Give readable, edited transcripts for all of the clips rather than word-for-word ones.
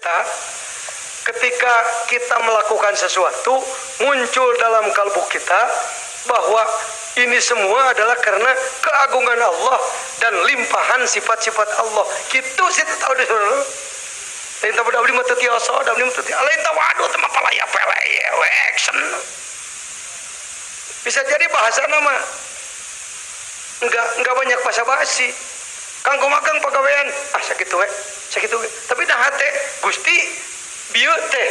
kita, ketika kita melakukan sesuatu, muncul dalam kalbu kita bahwa ini semua adalah karena keagungan Allah dan limpahan sifat-sifat Allah. Gitu sih tahu deh. Lain tahu abdi mah teu tiasa, abdi mah teu tiasa. Lain tahu waduh teh mah palaya peleye action. Bisa jadi bahasa nama enggak banyak basa-basi. Kang kumagang pagawean, sakitu we. Tapi dah hate Gusti bieu teh.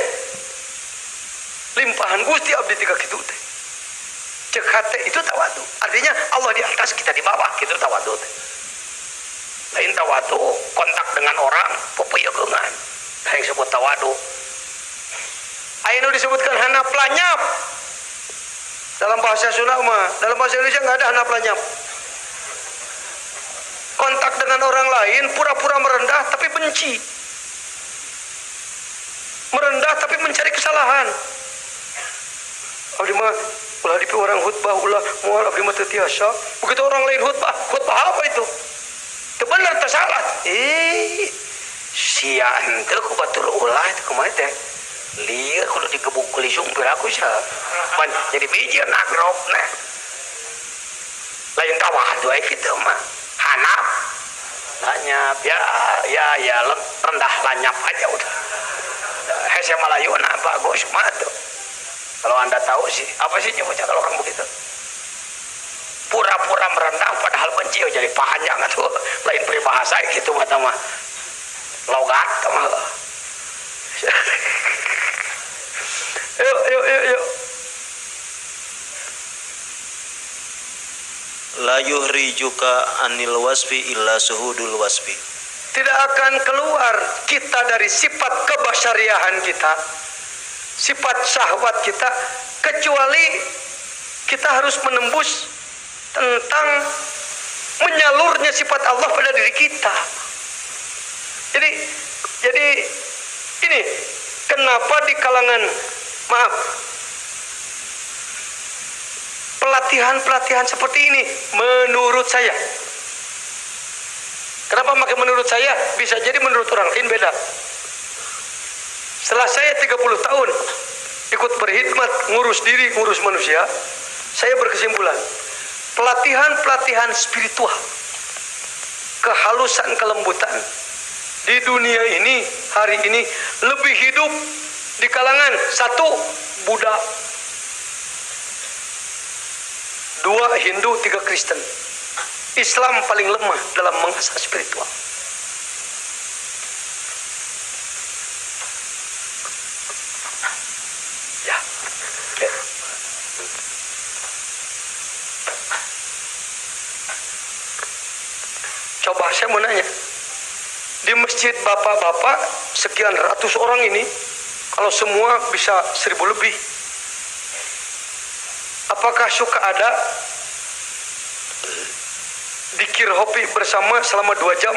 Limpahan Gusti abdi tiga kitu teh. Cek hate itu tawadu. Artinya Allah di atas, kita di bawah, gitu tawadu teh. Lain tawadu kontak dengan orang pepeyegeungan. Yang disebut tawadu. Aya nu disebutkan hanap lanyap. Dalam bahasa Sunda mah, dalam bahasa Indonesia enggak ada hanap lanyap. Kontak dengan orang lain pura-pura merendah tapi benci. Merendah tapi mencari kesalahan. Abdi mah ulah dipi orang khutbah ulah moal abdi mah teu tiasa. Begitu orang lain khutbah apa itu? Teu bener teu salah. Sia henteu ku batur ulah teh kumaha teh? Lieu kudu digebuk ku lisung piraku sa. Pan jadi biji nagrok nah. Lain tawadu aya kitu mah. Hanap lanyap ya rendah lanyap aja udah. Hese Malayuna bagus mah tuh. Kalau Anda tahu sih, apa sih nyebutnya kalau orang begitu? Pura-pura merendah padahal benci jadi panjang tuh. Lain peribahasa gitu mah logat mah. Yuk. La yuhrijuka anil wasfi illa suhudul wasfi. Tidak akan keluar kita dari sifat kebasyariahan kita, sifat syahwat kita, kecuali kita harus menembus tentang menyalurnya sifat Allah pada diri kita. Jadi ini kenapa di kalangan pelatihan seperti ini menurut saya. Kenapa makin menurut saya? Bisa jadi menurut orang lain beda. Setelah saya 30 tahun ikut berkhidmat, ngurus diri, ngurus manusia, saya berkesimpulan pelatihan spiritual, kehalusan, kelembutan di dunia ini hari ini lebih hidup di kalangan 1 Buddha, 2 Hindu, 3 Kristen. Islam paling lemah dalam mengasah spiritual. Ya. Coba saya mau nanya, di masjid bapak-bapak sekian ratus orang ini, kalau semua bisa 1000 lebih, apakah suka ada dikir hopi bersama selama 2 jam,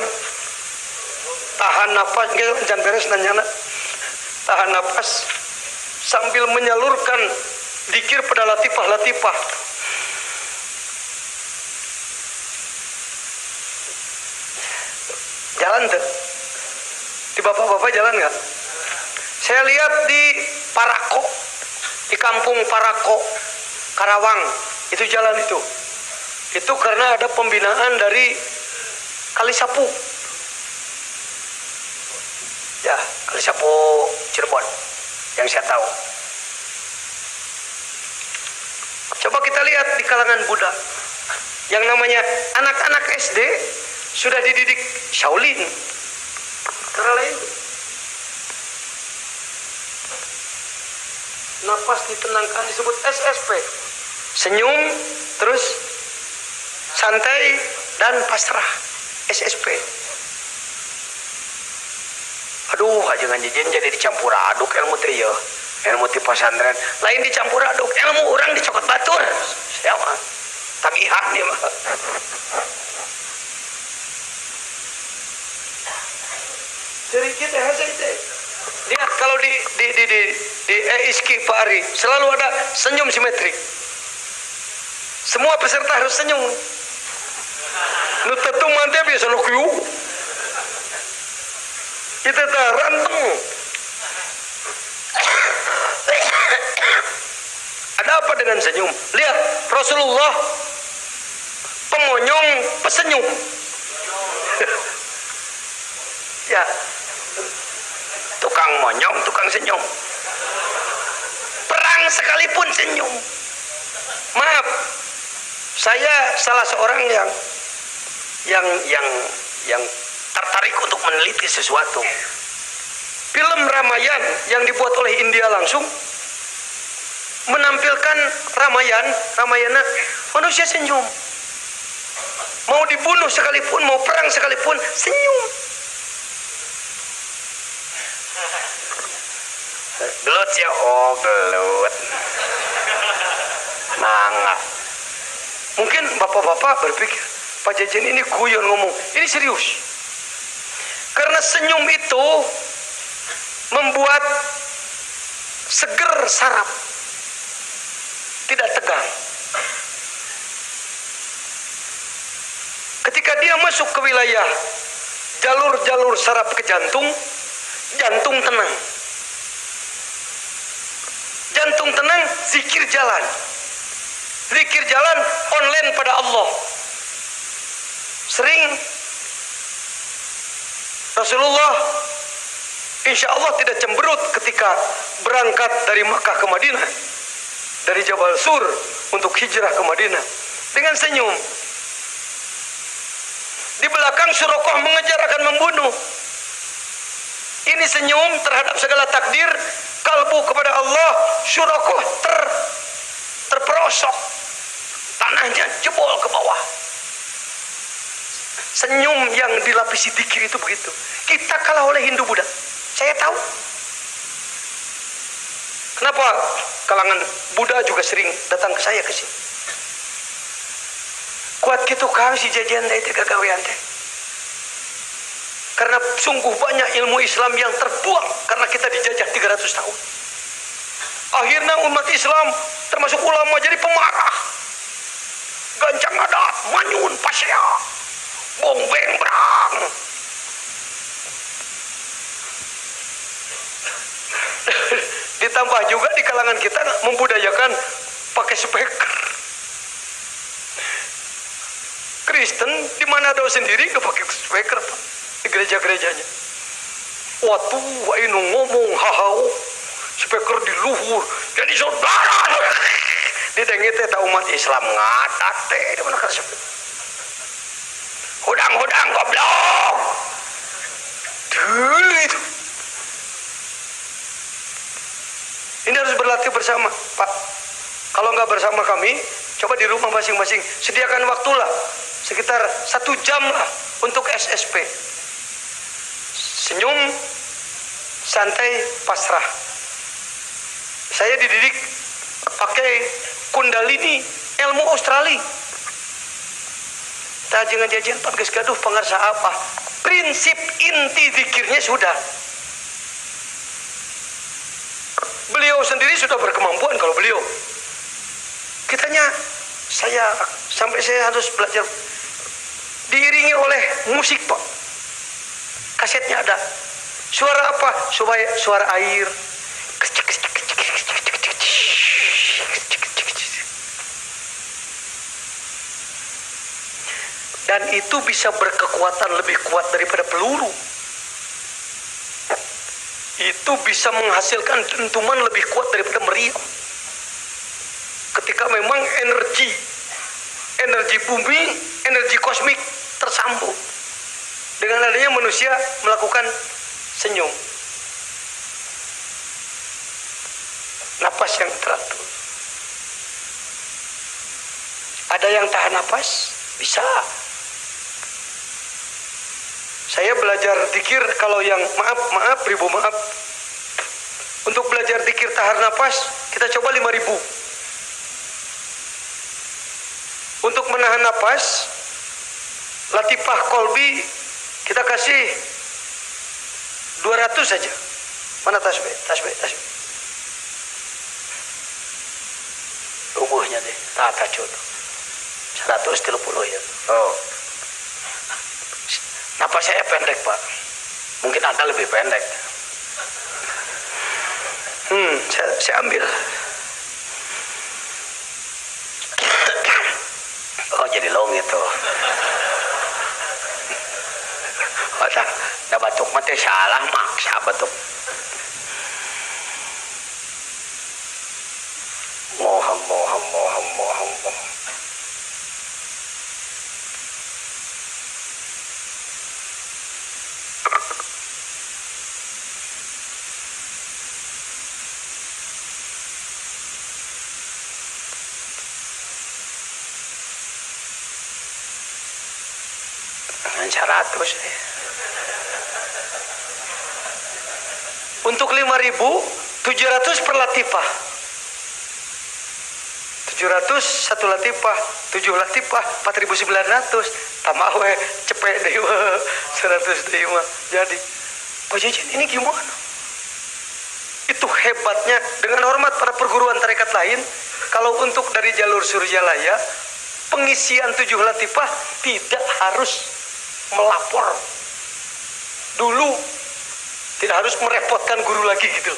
tahan nafas, jangan beres nanyana, tahan nafas sambil menyalurkan dikir pada latifah-latifah. Jalan tuh di bapak-bapak jalan nggak? Saya lihat di Parako, di kampung Parako, Karawang, itu jalan itu karena ada pembinaan dari Kalisapu. Ya, Kalisapu Cirebon yang saya tahu. Coba kita lihat di kalangan Buddha yang namanya anak-anak SD sudah dididik Shaolin. Cara lain napas ditenangkan disebut SSP, senyum terus santai dan pasrah, SSP. Aduh, jangan jadi dicampur aduk ilmu teh ya. Ilmu ti pesantren lain dicampur aduk, ilmu orang dicokot batur. Siapa? Tagihan dia mah. Sedikit hese. Lihat kalau di EISKI Pak Ari selalu ada senyum simetrik. Semua peserta harus senyum. Nu tetung mantep biasa nu kieu. Kita teh ranteng dengan senyum. Lihat Rasulullah pemonyong pesenyum. Ya, tukang monyong, tukang senyum. Perang sekalipun senyum. Maaf, saya salah seorang yang tertarik untuk meneliti sesuatu. Film Ramayana yang dibuat oleh India langsung menampilkan Ramayana manusia senyum. Mau dibunuh sekalipun, mau perang sekalipun, senyum. Gelut ya, oh gelut. Mangga. Mungkin bapak-bapak berpikir, Pak Jajan ini guyon ngomong, ini serius. Karena senyum itu membuat seger saraf, tidak tegang. Ketika dia masuk ke wilayah jalur-jalur saraf ke jantung, jantung tenang. Jantung tenang, zikir jalan. Zikir jalan online pada Allah. Sering Rasulullah insya Allah tidak cemberut ketika berangkat dari Makkah ke Madinah, dari Jabal Sur untuk hijrah ke Madinah dengan senyum. Di belakang Suraqah mengejar akan membunuh. Ini senyum terhadap segala takdir, kalbu kepada Allah. Suraqah terperosok, tanahnya jebol ke bawah. Senyum yang dilapisi dzikir itu begitu. Kita kalah oleh Hindu Buddha, saya tahu. Kenapa kalangan Buddha juga sering datang ke saya ke sini? Kuat gitu kami si jajan teh gagawean teh. Karena sungguh banyak ilmu Islam yang terbuang karena kita dijajah 300 tahun. Akhirnya umat Islam termasuk ulama jadi pemarah. Gancang adat, manyun, pasya, bong beng berang. Ditambah juga di kalangan kita membudayakan pakai speaker. Kristen di Manado sendiri nggak pakai speaker, Pak, di gereja-gerejanya. Waktu ini ngomong hahau, speaker di luhur, jadi saudara. Ditengit teh umat Islam ngatat teh di mana kan speaker. Hudang goblok. Dulu itu. Ini harus berlatih bersama, Pak. Kalau nggak bersama kami, coba di rumah masing-masing sediakan waktulah sekitar 1 jam lah untuk SSP. Senyum, santai, pasrah. Saya dididik pakai Kundalini, ilmu Australia. Jangan jajan pakai gaduh pengarsa apa. Prinsip inti zikirnya sudah. Beliau sendiri sudah berkemampuan kalau beliau. Kitanya sampai saya harus belajar diiringi oleh musik, Pak. Kasetnya ada. Suara apa? Suara air. Dan itu bisa berkekuatan lebih kuat daripada peluru. Itu bisa menghasilkan dentuman lebih kuat daripada meriam. Ketika memang energi bumi, energi kosmik tersambung. Dengan adanya manusia melakukan senyum. Napas yang teratur. Ada yang tahan napas? Bisa. Saya belajar zikir kalau yang maaf, ribu maaf. Untuk belajar zikir tahan napas, kita coba 5.000. Untuk menahan napas, latifah kolbi kita kasih 200 saja. Mana tasbih? Rubuhnya deh, tata contoh. 130 ya. Oh. Napas saya pendek, Pak. Mungkin Anda lebih pendek. Saya ambil. dilong itu. Da batuk mah teh salah maksa batuk. Mohon. Dengan 100 Untuk 5.700 per latifah. 700 1 latifah, 7 latifah 4.900. Tambah we cepet deh 100 deh mah. Jadi Pak Jajin ini gimana? Itu hebatnya. Dengan hormat pada perguruan tarekat lain, kalau untuk dari jalur Surjalaya, pengisian 7 latifah tidak harus melapor dulu, tidak harus merepotkan guru lagi gitu.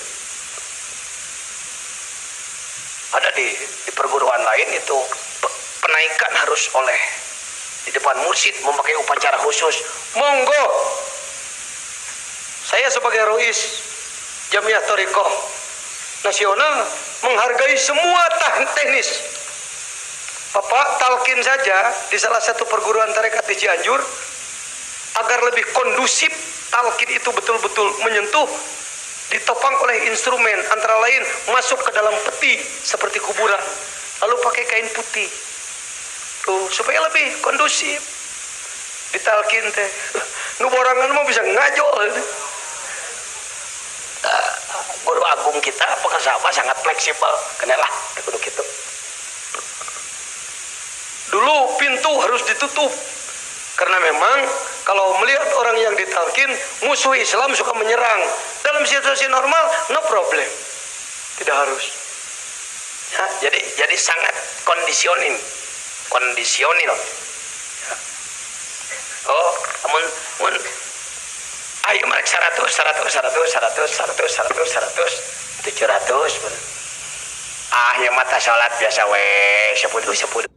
Ada di perguruan lain itu penaikan harus oleh di depan mursyid memakai upacara khusus. Monggo, saya sebagai Rois Jamiah Thariqah Nasional menghargai semua teknis. Bapak talkin saja di salah satu perguruan tarekat di Cianjur agar lebih kondusif talkin itu betul-betul menyentuh, ditopang oleh instrumen, antara lain masuk ke dalam peti seperti kuburan, lalu pakai kain putih tuh supaya lebih kondusif ditalkin teh. Nu borangan mau bisa ngajo. Guru agung kita pengasaba sangat fleksibel, kenalah kudu gitu. Dulu pintu harus ditutup karena memang kalau melihat orang yang ditalkin musuh Islam suka menyerang. Dalam situasi normal no problem, tidak harus ya, jadi sangat kondisional ya. Oh mun ayo mereka 100 700 ya mata salat biasa we 10